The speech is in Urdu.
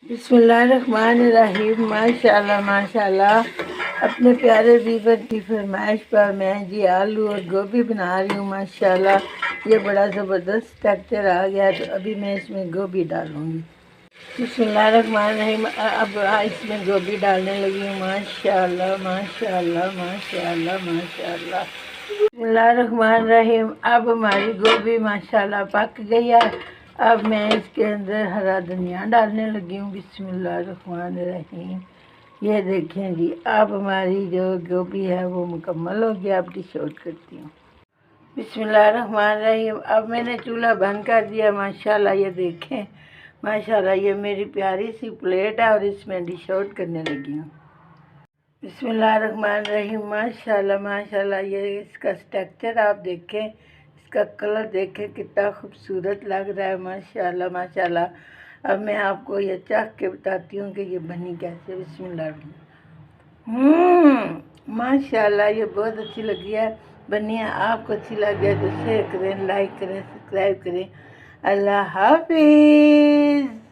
بسم اللہ الرحمن الرحیم۔ ماشاءاللہ ماشاءاللہ، اپنے پیارے ویور کی فرمائش پر میں آلو اور گوبھی بنا رہی ہوں۔ ماشاءاللہ یہ بڑا زبردست ٹیکسچر آ گیا، تو ابھی میں اس میں گوبھی ڈالوں گی۔ بسم اللہ الرحمن الرحیم۔ اب اس میں گوبھی ڈالنے لگی ہوں۔ ماشاءاللہ ماشاءاللہ ماشاءاللہ ماشاءاللہ۔ بسم اللہ الرحمن الرحیم۔ اب ہماری گوبھی ماشاءاللہ پک گئی ہے۔ اب میں اس کے اندر ہرا دھنیا ڈالنے لگی ہوں۔ بسم اللہ الرحمن الرحیم۔ یہ دیکھیں جی، اب ہماری جو گوبھی ہے وہ مکمل ہو گیا۔ اب ڈش آؤٹ کرتی ہوں۔ بسم اللہ الرحمن الرحیم۔ اب میں نے چولہا بند کر دیا۔ ماشاءاللہ یہ دیکھیں، ماشاءاللہ یہ میری پیاری سی پلیٹ ہے اور اس میں ڈش آؤٹ کرنے لگی ہوں۔ بسم اللہ الرحمن الرحیم۔ ماشاءاللہ ماشاءاللہ، یہ اس کا ٹیکسچر آپ دیکھیں، اس کا کلر دیکھیں کتنا خوبصورت لگ رہا ہے۔ ماشاءاللہ ماشاءاللہ۔ اب میں آپ کو یہ چکھ کے بتاتی ہوں کہ یہ بنی کیسے۔ بسم اللہ الرحمن۔ ماشاءاللہ یہ بہت اچھی لگی ہے، بنی ہے۔ آپ کو اچھی لگ جائے تو شیئر کریں، لائک کریں، سبسکرائب کریں۔ اللہ حافظ۔